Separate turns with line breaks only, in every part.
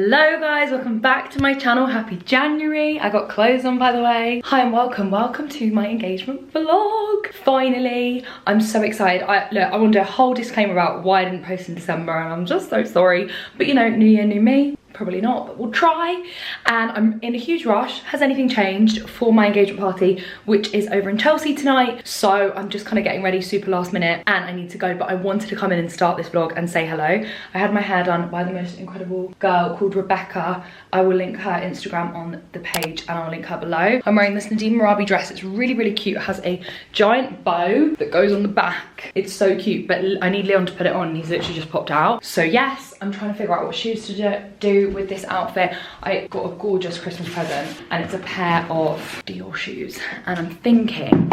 Hello guys, welcome back to my channel. Happy January. I got clothes on, by the way. Hi and welcome to my engagement vlog. Finally, I'm so excited. I want to do a whole disclaimer about why I didn't post in December, and I'm just so sorry, but you know, new year, new me. Probably not, but we'll try. And I'm in a huge rush. Has anything changed for my engagement party, which is over in Chelsea tonight? So I'm just kind of getting ready super last minute and I need to go, but I wanted to come in and start this vlog and say hello. I had my hair done by the most incredible girl called Rebecca. I will link her Instagram on the page and I'll link her below. I'm wearing this Nadine Marabi dress. It's really, really cute. It has a giant bow that goes on the back. It's so cute, but I need Leon to put it on and he's literally just popped out. So yes, I'm trying to figure out what shoes to do with this outfit. I got a gorgeous Christmas present and it's a pair of Dior shoes, and I'm thinking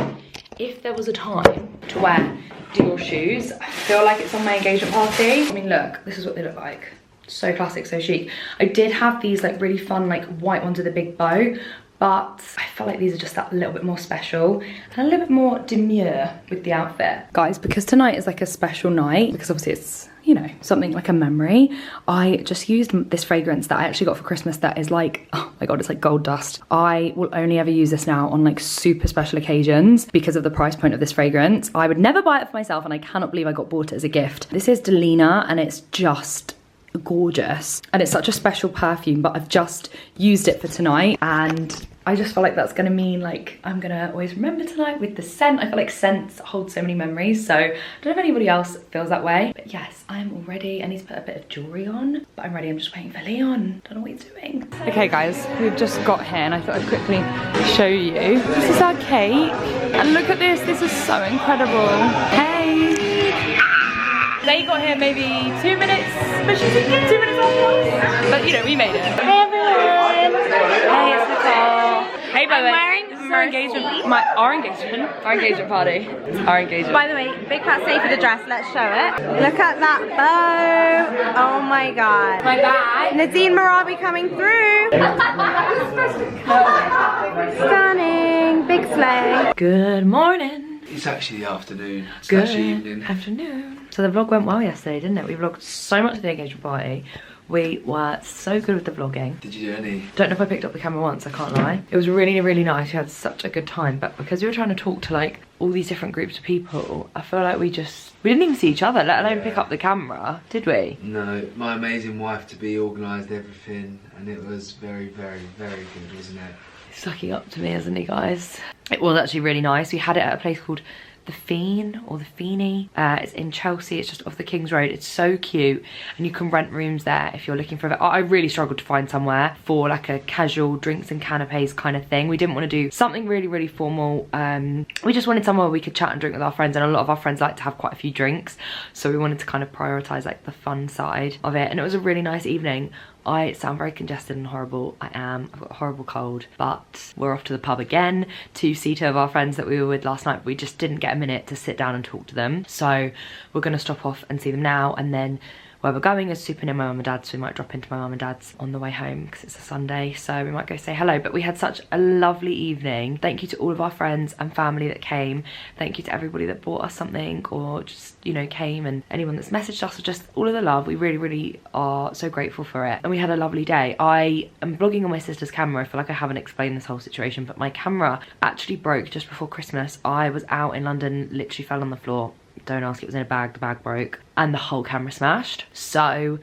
if there was a time to wear Dior shoes, I feel like it's on my engagement party. I mean, look, this is what they look like. So classic, so chic. I did have these like really fun like white ones with a big bow, but I felt like these are just that little bit more special and a little bit more demure with the outfit. Guys, because tonight is like a special night, because obviously it's, you know, something like a memory, I just used this fragrance that I actually got for Christmas that is like, oh my god, it's like gold dust. I will only ever use this now on like super special occasions because of the price point of this fragrance. I would never buy it for myself and I cannot believe I got bought it as a gift. This is Delina and it's just gorgeous and it's such a special perfume, but I've just used it for tonight and I just feel like that's gonna mean like I'm gonna always remember tonight with the scent. I feel like scents hold so many memories, so I don't know if anybody else feels that way, but yes, I'm all ready. I need to put a bit of jewelry on, but I'm ready. I'm just waiting for Leon. Don't know what he's doing. Okay guys, we've just got here and I thought I'd quickly show you. This is our cake and look at this. This is so incredible. Hey. They got here maybe 2 minutes, but she's 2 minutes off. But you know, we made it. Hey everyone. Hey, it's Nicole. Hey, by the way, this is our engagement, our engagement party. Our engagement.
By the way, big fat save for the dress. Let's show it. Look at that bow. Oh my god.
My bag.
Nadine Marabi coming through. Stunning. Big sleigh.
Good morning.
It's actually the afternoon.
Good
evening.
afternoon. So the vlog went well yesterday, didn't it? We vlogged so much of the engagement party. We were so good with the vlogging.
Did you do any?
Don't know if I picked up the camera once, I can't lie. It was really, really nice. We had such a good time, but because we were trying to talk to like all these different groups of people, I feel like we didn't even see each other, let alone pick up the camera, did we?
No, my amazing wife to be organised everything, and it was very, very, very good, wasn't it?
He's sucking up to me, isn't he, guys? It was actually really nice. We had it at a place called The Fiend or The Feeny. It's in Chelsea. It's just off the King's Road. It's so cute and you can rent rooms there if you're looking for it. I really struggled to find somewhere for like a casual drinks and canapes kind of thing. We didn't want to do something really, really formal. We just wanted somewhere we could chat and drink with our friends, and a lot of our friends like to have quite a few drinks, so we wanted to kind of prioritize like the fun side of it, and it was a really nice evening. I sound very congested and horrible. I am. I've got a horrible cold, but we're off to the pub again to see two of our friends that we were with last night, but we just didn't get a minute to sit down and talk to them. So we're gonna stop off and see them now, and then where we're going is super near my mum and dad's, so we might drop into my mum and dad's on the way home because it's a Sunday, so we might go say hello. But we had such a lovely evening. Thank you to all of our friends and family that came. Thank you to everybody that bought us something or just, you know, came, and anyone that's messaged us, or just all of the love. We really, really are so grateful for it. And we had a lovely day. I am vlogging on my sister's camera. I feel like I haven't explained this whole situation, but my camera actually broke just before Christmas. I was out in London, literally fell on the floor. Don't ask, it was in a bag, the bag broke and the whole camera smashed. So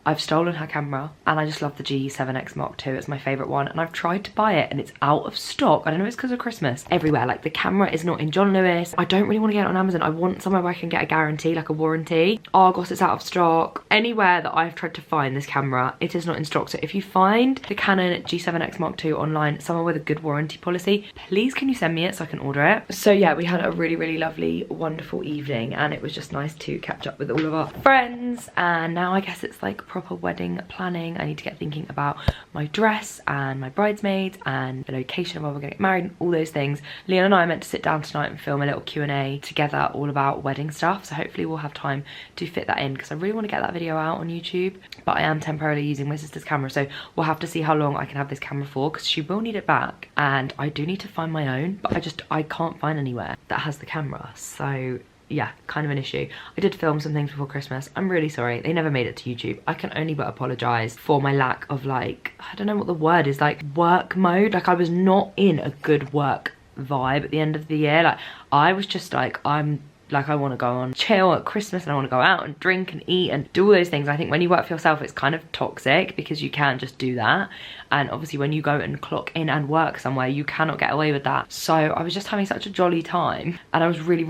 I've stolen her camera and I just love the G7X Mark II. It's my favourite one and I've tried to buy it and it's out of stock. I don't know if it's because of Christmas. Everywhere, like the camera is not in John Lewis. I don't really want to get it on Amazon. I want somewhere where I can get a guarantee, like a warranty. Argos, it's out of stock. Anywhere that I've tried to find this camera, it is not in stock. So if you find the Canon G7X Mark II online, somewhere with a good warranty policy, please can you send me it so I can order it. So yeah, we had a really, really lovely, wonderful evening and it was just nice to catch up with all of our friends. And now I guess it's like proper wedding planning. I need to get thinking about my dress and my bridesmaids and the location of where we're gonna get married and all those things. Leon and I are meant to sit down tonight and film a little Q&A together all about wedding stuff, so hopefully we'll have time to fit that in because I really want to get that video out on YouTube. But I am temporarily using my sister's camera, so we'll have to see how long I can have this camera for because she will need it back, and I do need to find my own, but I can't find anywhere that has the camera. So yeah, kind of an issue. I did film some things before Christmas. I'm really sorry. They never made it to YouTube. I can only but apologise for my lack of, like, I don't know what the word is, like, work mode. Like, I was not in a good work vibe at the end of the year. Like, I was just like, I want to go on chill at Christmas, and I want to go out and drink and eat and do all those things. I think when you work for yourself, it's kind of toxic because you can't just do that. And obviously when you go and clock in and work somewhere, you cannot get away with that. So I was just having such a jolly time, and I was really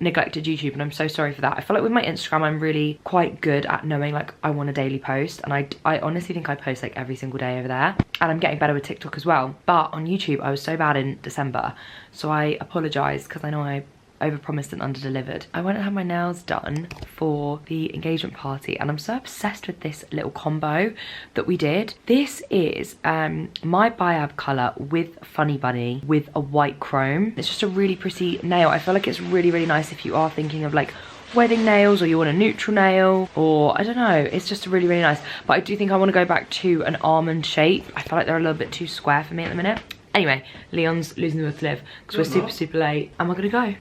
neglected YouTube, and I'm so sorry for that. I feel like with my Instagram, I'm really quite good at knowing, like, I want a daily post, and I honestly think I post like every single day over there, and I'm getting better with TikTok as well. But on YouTube, I was so bad in December, so I apologise because I know I overpromised and underdelivered. I went and had my nails done for the engagement party, and I'm so obsessed with this little combo that we did. This is my Biab colour with Funny Bunny with a white chrome. It's just a really pretty nail. I feel like it's really, really nice if you are thinking of like wedding nails, or you want a neutral nail, or I don't know, it's just really, really nice. But I do think I want to go back to an almond shape. I feel like they're a little bit too square for me at the minute. Anyway, Leon's losing the will to live because we're super, super late, and we're gonna go.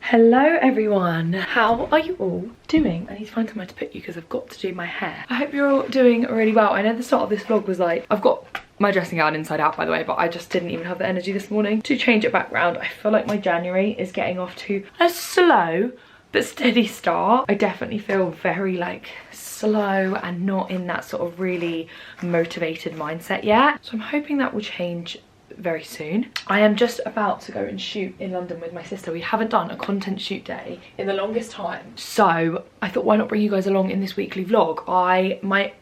Hello everyone, how are you all doing? I need to find somewhere to put you because I've got to do my hair. I hope you're all doing really well. I know the start of this vlog was like, I've got my dressing gown inside out, by the way, but I just didn't even have the energy this morning to change it back round. I feel like my January is getting off to a slow but steady start. I definitely feel very like slow and not in that sort of really motivated mindset yet. So I'm hoping that will change very soon. I am just about to go and shoot in London with my sister. We haven't done a content shoot day in the longest time, so I thought, why not bring you guys along in this weekly vlog.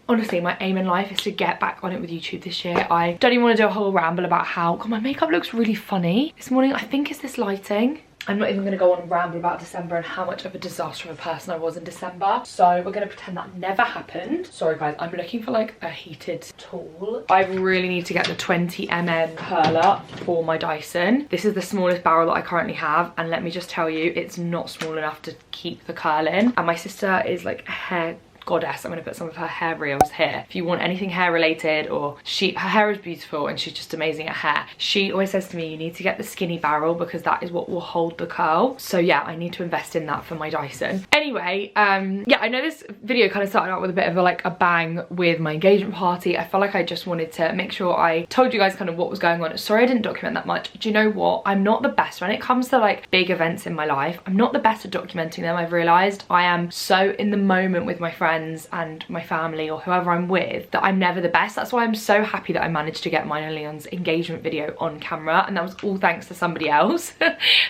Honestly, my aim in life is to get back on it with YouTube this year. I don't even want to do a whole ramble about how, God, my makeup looks really funny this morning. I think it's this lighting. I'm not even going to go on and ramble about December and how much of a disaster of a person I was in December. So we're going to pretend that never happened. Sorry guys, I'm looking for like a heated tool. I really need to get the 20mm curler for my Dyson. This is the smallest barrel that I currently have, and let me just tell you, it's not small enough to keep the curl in. And my sister is like a hair goddess. I'm gonna put some of her hair reels here. If you want anything hair related, or her hair is beautiful and she's just amazing at hair. She always says to me, you need to get the skinny barrel because that is what will hold the curl. So yeah, I need to invest in that for my Dyson. Anyway, yeah, I know this video kind of started out with a bit of a bang with my engagement party. I felt like I just wanted to make sure I told you guys kind of what was going on. Sorry I didn't document that much. Do you know what? I'm not the best when it comes to like big events in my life. I'm not the best at documenting them. I've realized I am so in the moment with my friends and my family or whoever I'm with that I'm never the best. That's why I'm so happy that I managed to get mine and Leon's engagement video on camera, and that was all thanks to somebody else,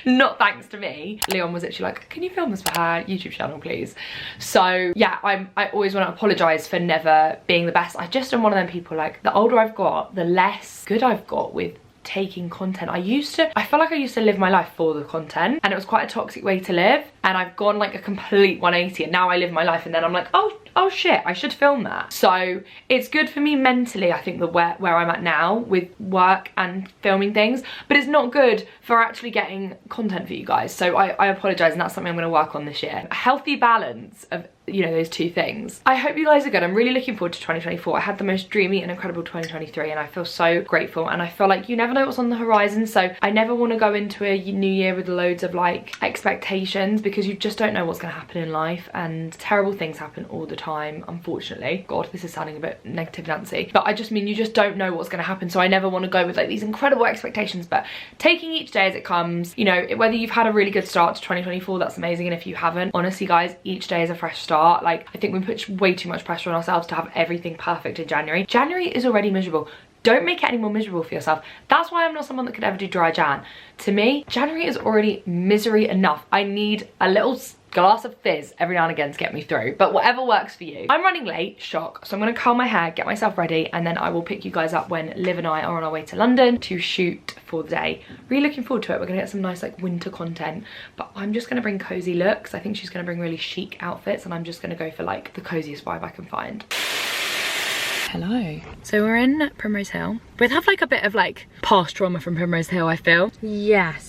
not thanks to me. Leon was actually like, can you film this for her YouTube channel please? So yeah, I always want to apologize for never being the best. I just am one of them people, like, the older I've got, the less good I've got with taking content. I feel like I used to live my life for the content, and it was quite a toxic way to live, and I've gone like a complete 180, and now I live my life and then I'm like, oh shit, I should film that. So it's good for me mentally, I think, where I'm at now with work and filming things, but it's not good for actually getting content for you guys. So I apologize, and that's something I'm going to work on this year. A healthy balance of, you know, those two things. I hope you guys are good. I'm really looking forward to 2024. I had the most dreamy and incredible 2023, and I feel so grateful, and I feel like you never know what's on the horizon, so I never want to go into a new year with loads of like expectations, because you just don't know what's going to happen in life, and terrible things happen all the time, unfortunately. God, this is sounding a bit negative Nancy, but I just mean you just don't know what's going to happen, so I never want to go with like these incredible expectations, but taking each day as it comes. You know, whether you've had a really good start to 2024, that's amazing, and if you haven't, honestly guys, each day is a fresh start. Like, I think we put way too much pressure on ourselves to have everything perfect in January. January is already miserable. Don't make it any more miserable for yourself. That's why I'm not someone that could ever do dry Jan. To me, January is already misery enough. I need a little glass of fizz every now and again to get me through, but whatever works for you. I'm running late, shock, so I'm gonna curl my hair, get myself ready, and then I will pick you guys up when Liv and I are on our way to London to shoot for the day. Really looking forward to it. We're gonna get some nice like winter content, but I'm just gonna bring cozy looks. I think she's gonna bring really chic outfits, and I'm just gonna go for like the coziest vibe I can find. Hello. So we're in Primrose Hill. We'd have like a bit of like past trauma from Primrose Hill, I feel.
Yes.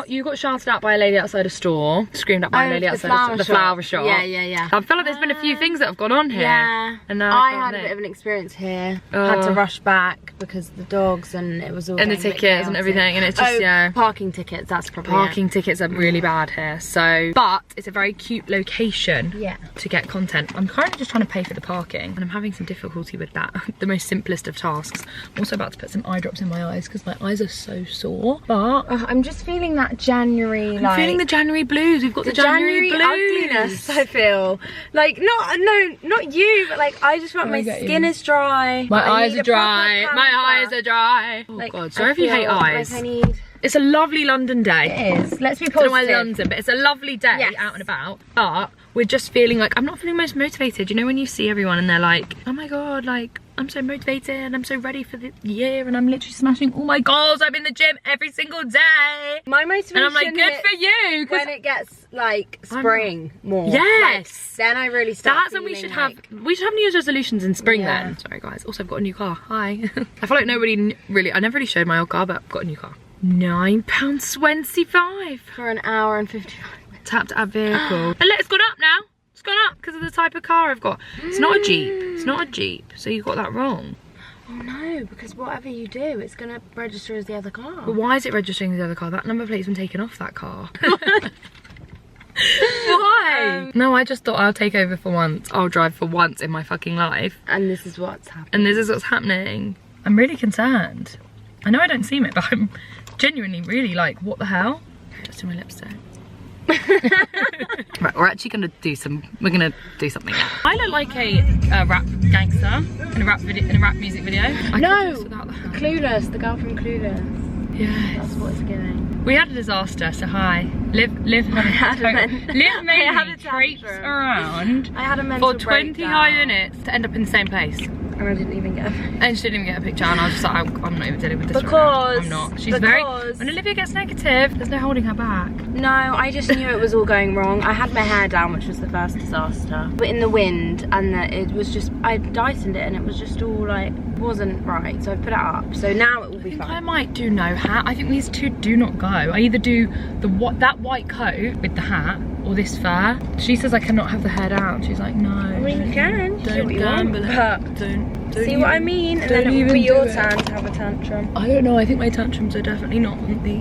You got shouted at by a lady outside a store, screamed at by a lady outside the flower shop.
Yeah.
I feel like there's been a few things that have gone on here.
Yeah.
And now
I had a bit of an experience here. Had to rush back because of the dogs and it was all
and the tickets and everything, and it's just yeah.
Parking tickets, that's probably
Parking tickets are really bad here. So, but it's a very cute location to get content. I'm currently just trying to pay for the parking and I'm having some difficulty with that. The most simplest of tasks. I'm also about to put some eye drops in my eyes because my eyes are so sore. But
I'm just feeling that January,
I'm feeling the January blues. We've got the January blues.
Ugliness, I feel. Like, not you, but like I just want my skin is dry.
My eyes are dry. My eyes are dry. Oh
like,
God, sorry if you hate eyes.
Like
it's a lovely London day.
It is. Let's be positive.
I don't know why London, but it's a lovely day out and about. But we're just feeling like, I'm not feeling most motivated. You know when you see everyone and they're like, oh my God, like, I'm so motivated, I'm so ready for the year, and I'm literally smashing all my goals. I'm in the gym every single day.
My motivation,
and I'm like, good for you.
When it gets like spring more.
Yes.
Like, then I really start.
That's when we should have. We should have New Year's resolutions in spring then. Sorry guys. Also, I've got a new car. Hi. I feel like nobody really. I never really showed my old car, but I've got a new car. £9.25
for an hour and 55 minutes.
Tap to add vehicle. And it's gone up now. It's gone up because of the type of car I've got. It's not a Jeep. It's not a Jeep. So you got that wrong.
Oh no, because whatever you do, it's gonna register as the other car.
But why is it registering as the other car? That number plate's been taken off that car. Why? No, I just thought I'll take over for once. I'll drive for once in my fucking life.
And this is what's happening.
And this is what's happening. I'm really concerned. I know I don't seem it, but I'm genuinely really like, what the hell? Just do my lipstick. Right, we're actually gonna do something now. I look like a rap gangster in a rap music video.
Clueless, the girl from Clueless.
Yes.
That's what it's giving.
We had a disaster, so hi. Liv had a traipse around for 25 minutes to end up in the same place.
And I didn't even get a picture.
And she didn't even get a picture, and I was just like, I'm not even dealing with this
because
right now. I'm not. She's very. When Olivia gets negative, there's no holding her back.
No, I just knew it was all going wrong. I had my hair down, which was the first disaster. But in the wind, and it was just, I Dysoned it, and it was just all like, wasn't right. So I put it up. So now it will be fine.
I might do no hat. I think these two do not go. I either do that white coat with the hat, or this fur. She says I cannot have the hair down. She's like, no.
I mean, you can.
Don't gamble it. Don't
see what I mean? And then it will be your turn to have a tantrum.
I don't know. I think my tantrums are definitely not on the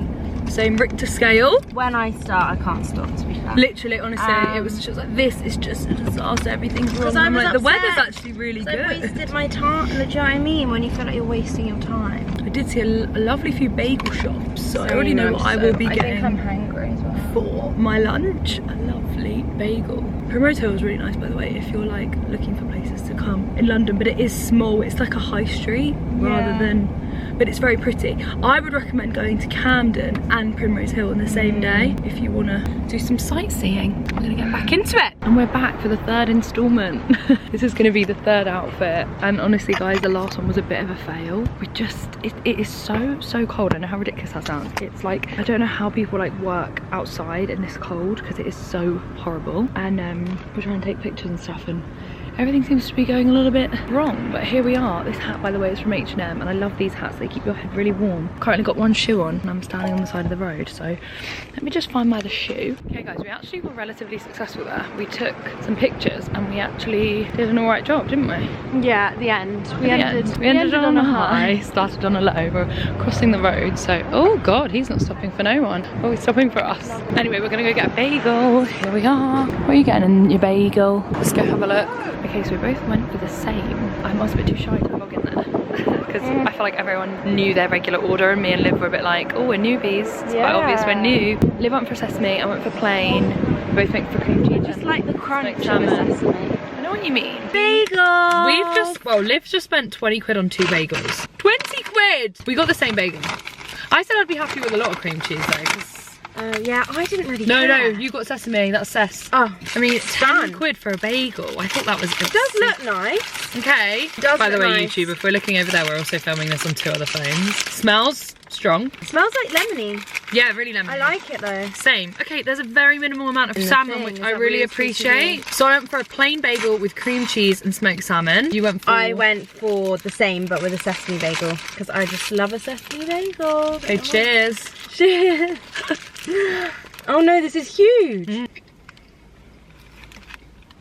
same Richter scale.
When I start, I can't stop, to be fair.
Literally, honestly, it was just like, this is just a disaster. Everything's wrong. I'm like, the weather's actually really good.
I wasted my time. Do you know what I mean? When you feel like you're wasting your time.
I did see a lovely few bagel shops, so I already know what I will be getting.
I think I'm hungry as well.
For my lunch, a lovely bagel. Primrose Hill is really nice, by the way, if you're like looking for places to come in London, but it is small. It's like a high street rather than, but it's very pretty. I would recommend going to Camden and Primrose Hill on the same day if you want to do some sightseeing. We're going to get back into it. And we're back for the third instalment. This is going to be the third outfit. And honestly, guys, the last one was a bit of a fail. It is so cold. I know how ridiculous that sounds. It's like, I don't know how people like work outside in this cold because it is so horrible. And we're trying to take pictures and stuff, and everything seems to be going a little bit wrong, but here we are. This hat, by the way, is from H&M, and I love these hats. They keep your head really warm. Currently got one shoe on, and I'm standing on the side of the road, so let me just find my other shoe. Okay guys, we actually were relatively successful there. We took some pictures, and we actually did an alright job, didn't we?
Yeah, at the end. We
ended on a high, started on a low. We're crossing the road, so, oh God, he's not stopping for no one. Oh, he's stopping for us. Anyway, we're gonna go get a bagel. Here we are. What are you getting in your bagel? Let's go have a look. Okay, so we both went for the same. I was a bit too shy to log in there because I feel like everyone knew their regular order, and me and Liv were a bit like, oh, we're newbies. It's quite obvious we're new. Liv went for sesame, I went for plain. We both went for cream cheese.
Just like the crunch of
sesame. I know what you mean.
Bagel!
Liv's just spent 20 quid on 2 bagels. 20 quid! We got the same bagel. I said I'd be happy with a lot of cream cheese though, because
Yeah, I didn't really
No,
care.
you got sesame. That's cess.
Oh,
I mean, it's 10
done.
quid for a bagel. I thought that was...
It does look nice.
Okay.
Does
By the
look
way,
nice.
YouTube, if we're looking over there, we're also filming this on 2 other phones. Smells strong.
It smells like lemony.
Yeah, really lemony.
I like it though.
Same. Okay, there's a very minimal amount of
In the
salmon,
thing,
which
is
I
that
really
what you're supposed to do?
appreciate. So I went for a plain bagel with cream cheese and smoked salmon. You went for...
I went for the same, but with a sesame bagel, because I just love a sesame bagel.
Okay, cheers.
Cheers. Oh no, this is huge.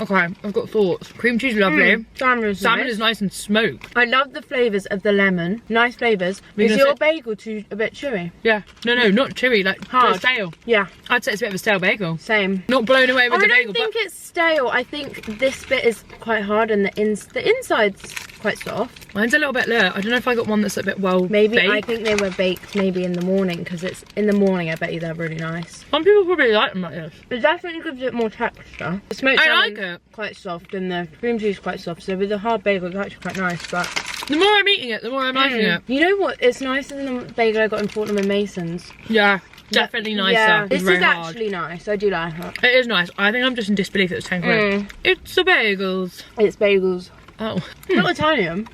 Okay, I've got thoughts. Cream cheese is lovely. Salmon is nice and smoked.
I love the flavours of the lemon. Nice flavours. Is your bagel a bit chewy?
Yeah. No, not chewy, like
Hard.
stale.
Yeah,
I'd say it's a bit of a stale bagel.
same.
Not blown away with
I
the
don't
bagel,
think
but...
it's stale. I think this bit is quite hard and the inside's quite soft.
Mine's a little bit low. I don't know if I got one that's a bit well
Maybe
baked.
I think they were baked maybe in the morning, because it's in the morning. I bet you they're really nice.
Some people probably like them like this.
It definitely gives it more texture. The smoked
I
salmon
like it.
quite soft and the cream cheese quite soft. So with the hard bagel, it's actually quite nice. But
The more I'm eating it, the more I'm liking it.
you know what? It's nicer than the bagel I got in Fortnum and Mason's.
Yeah, definitely nicer.
Yeah,
It's
this
very
is
hard.
actually nice. I do like it.
It is nice. I think I'm just in disbelief that it's 10 quid. It's the bagels.
It's bagels.
Oh.
Not Italian.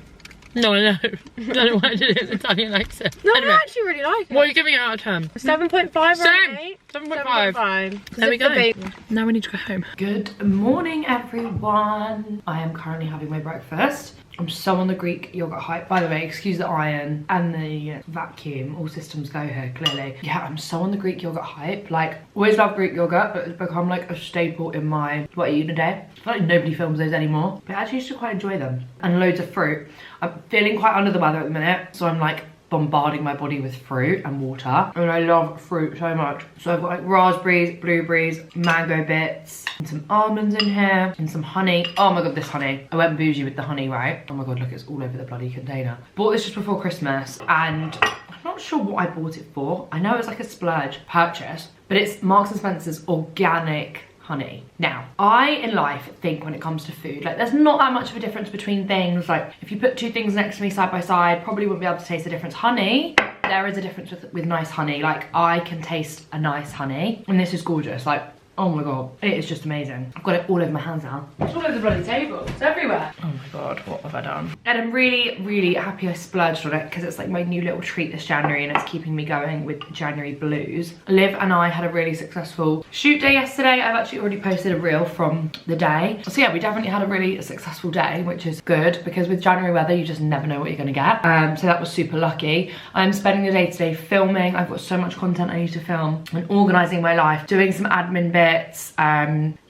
No, I know. I don't know why I did it. Italian accent.
No,
Anyway,
I actually really like it.
what are you giving it out of 10?
7.5 or
Same.
8?
7.5.
7.5.
There we go.
Bagel.
Now we need to go home. Good morning, everyone. I am currently having my breakfast. I'm so on the Greek yogurt hype. By the way, excuse the iron and the vacuum. All systems go here, clearly. Yeah, I'm so on the Greek yogurt hype. Like, always love Greek yogurt, but it's become like a staple in my what I eat a day. I feel like nobody films those anymore, but I actually used to quite enjoy them. And loads of fruit. I'm feeling quite under the weather at the minute, so I'm like bombarding my body with fruit and water, and I love fruit so much. So I've got like raspberries, blueberries, mango bits, and some almonds in here, and some honey. Oh my god, this honey. I went bougie with the honey, right? Oh my god, look, it's all over the bloody container. Bought this just before Christmas, and I'm not sure what I bought it for. I know it's like a splurge purchase, but it's Marks and Spencer's organic honey. Now, I in life think when it comes to food, like there's not that much of a difference between things. Like if you put 2 things next to me side by side, probably wouldn't be able to taste the difference. Honey, there is a difference with nice honey. Like I can taste a nice honey, and this is gorgeous. Like, oh my god, it is just amazing. I've got it all over my hands now. It's all over the bloody table. It's everywhere. Oh my god, what have I done? And I'm really, really happy I splurged on it, because it's like my new little treat this January, and it's keeping me going with January blues. Liv and I had a really successful shoot day yesterday. I've actually already posted a reel from the day. So yeah, we definitely had a really successful day, which is good, because with January weather, you just never know what you're gonna get. So that was super lucky. I'm spending the day today filming. I've got so much content I need to film, and organising my life, doing some admin bits,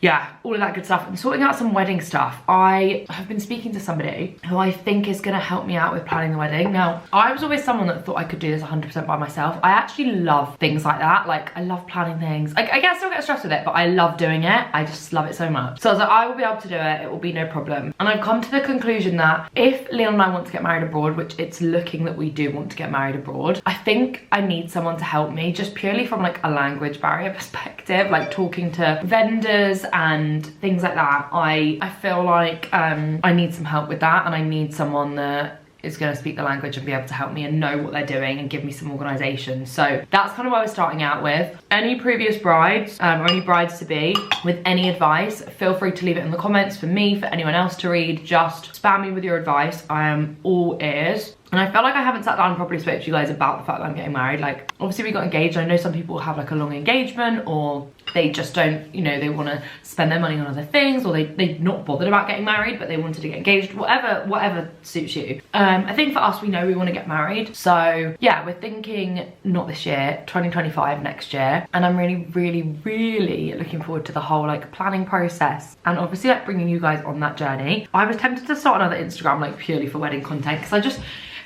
yeah, all of that good stuff, and sorting out some wedding stuff. I have been speaking to somebody who I think is going to help me out with planning the wedding. Now, I was always someone that thought I could do this 100% by myself. I actually love things like that. Like, I love planning things. I guess I still get stressed with it, but I love doing it. I just love it so much. So I was like, I will be able to do it. It will be no problem. And I've come to the conclusion that if Leon and I want to get married abroad, which it's looking that we do want to get married abroad, I think I need someone to help me, just purely from like a language barrier perspective, like talking to vendors and things like that. I feel like I need some help with that, and I need someone that is going to speak the language and be able to help me and know what they're doing and give me some organisation. So that's kind of what I was starting out with. Any previous brides or any brides to be with any advice, feel free to leave it in the comments for me, for anyone else to read. Just spam me with your advice. I am all ears. And I felt like I haven't sat down and properly spoke to you guys about the fact that I'm getting married. Like, obviously we got engaged. I know some people have like a long engagement, or they just don't, you know, they want to spend their money on other things, or they're not bothered about getting married, but they wanted to get engaged. Whatever suits you. I think for us, we know we want to get married. So yeah, we're thinking not this year, 2025, next year. And I'm really, really, really looking forward to the whole like planning process, and obviously like bringing you guys on that journey. I was tempted to start another Instagram like purely for wedding content, because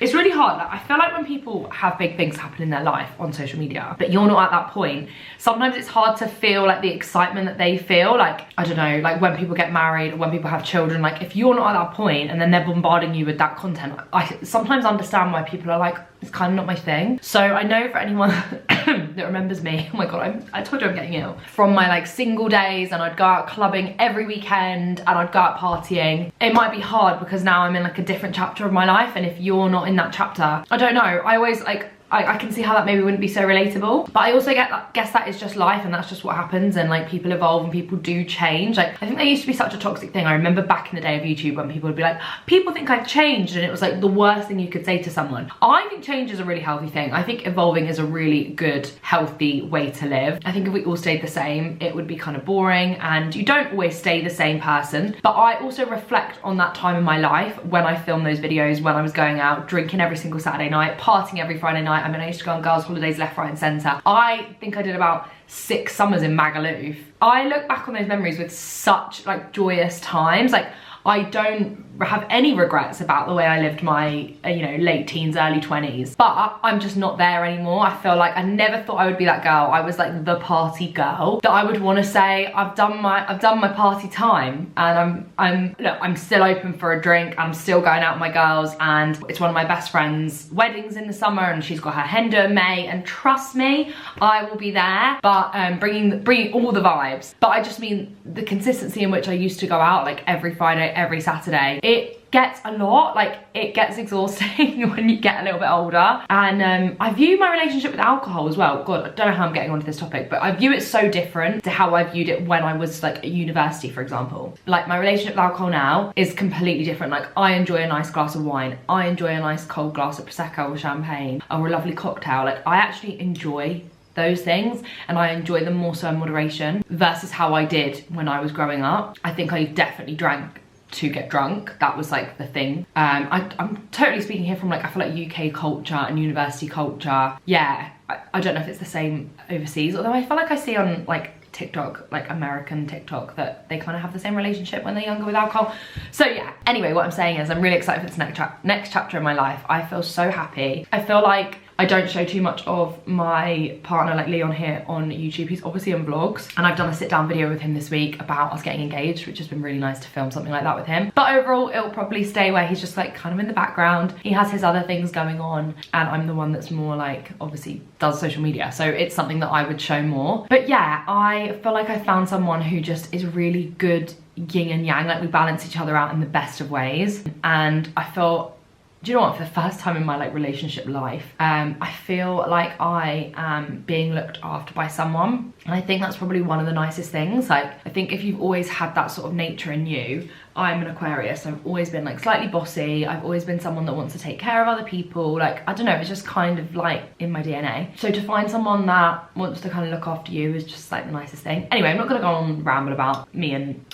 it's really hard. Like, I feel like when people have big things happen in their life on social media, but you're not at that point, sometimes it's hard to feel like the excitement that they feel. Like, I don't know, like when people get married or when people have children, like if you're not at that point and then they're bombarding you with that content, I sometimes understand why people are like, it's kind of not my thing. So I know for anyone that remembers me, oh my god, I told you I'm getting ill, from my like single days, and I'd go out clubbing every weekend and I'd go out partying. It might be hard because now I'm in like a different chapter of my life, and if you're not in that chapter, I don't know, I always like, I can see how that maybe wouldn't be so relatable, but I also guess that is just life, and that's just what happens, and like people evolve and people do change. Like I think there used to be such a toxic thing. I remember back in the day of YouTube when people would be like, people think I've changed, and it was like the worst thing you could say to someone. I think change is a really healthy thing. I think evolving is a really good, healthy way to live. I think if we all stayed the same, it would be kind of boring, and you don't always stay the same person. But I also reflect on that time in my life when I filmed those videos, when I was going out, drinking every single Saturday night, partying every Friday night. I mean, I used to go on girls' holidays left, right and centre. I think I did about 6 summers in Magaluf. I look back on those memories with such like joyous times. Like I don't have any regrets about the way I lived my, you know, late teens, early 20s. But I'm just not there anymore. I feel like I never thought I would be that girl. I was like the party girl that I would want to say, I've done my party time, and I'm still open for a drink. I'm still going out with my girls, and it's one of my best friends' weddings in the summer, and she's got her Hendo in May, and trust me, I will be there. But bringing all the vibes. But I just mean the consistency in which I used to go out, like every Friday, every Saturday. It gets a lot, like it gets exhausting when you get a little bit older. And I view my relationship with alcohol as well. God, I don't know how I'm getting onto this topic, but I view it so different to how I viewed it when I was like at university, for example. Like my relationship with alcohol now is completely different. Like I enjoy a nice glass of wine. I enjoy a nice cold glass of Prosecco or champagne or a lovely cocktail. Like I actually enjoy those things, and I enjoy them more so in moderation versus how I did when I was growing up. I think I definitely drank to get drunk. That was like the thing. I'm totally speaking here from like, I feel like UK culture and university culture. Yeah, I don't know if it's the same overseas, although I feel like I see on like TikTok, like American TikTok, that they kind of have the same relationship when they're younger with alcohol. So yeah, anyway, what I'm saying is I'm really excited for this next chapter in my life. I feel so happy. I feel like I don't show too much of my partner, like Leon here on YouTube. He's obviously on vlogs, and I've done a sit down video with him this week about us getting engaged, which has been really nice to film something like that with him. But overall, it'll probably stay where he's just like kind of in the background. He has his other things going on, and I'm the one that's more like obviously does social media. So it's something that I would show more. But yeah, I feel like I found someone who just is really good yin and yang. Like we balance each other out in the best of ways. And I feel, do you know what, for the first time in my like relationship life, I feel like I am being looked after by someone. And I think that's probably one of the nicest things. Like I think if you've always had that sort of nature in you, I'm an Aquarius, I've always been like slightly bossy, I've always been someone that wants to take care of other people. Like, I don't know, it's just kind of like in my DNA. So to find someone that wants to kind of look after you is just like the nicest thing. Anyway, I'm not gonna go on and ramble about me and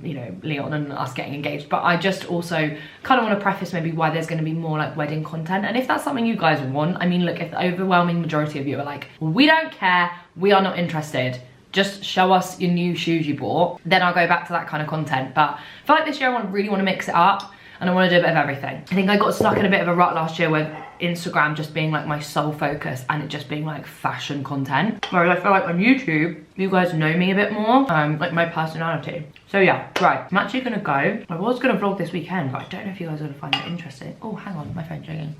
you know, Leon and us getting engaged, but I just also kind of want to preface maybe why there's going to be more like wedding content. And if that's something you guys want, I mean, look, if the overwhelming majority of you are like, we don't care, we are not interested, just show us your new shoes you bought, then I'll go back to that kind of content. But I feel like this year I really want to mix it up, and I want to do a bit of everything. I think I got stuck in a bit of a rut last year with Instagram just being like my sole focus and it just being like fashion content. Whereas I feel like on YouTube, you guys know me a bit more, like my personality. So yeah, right, I'm actually gonna go. I was gonna vlog this weekend, but I don't know if you guys are gonna find it interesting. Oh, hang on, my phone's ringing.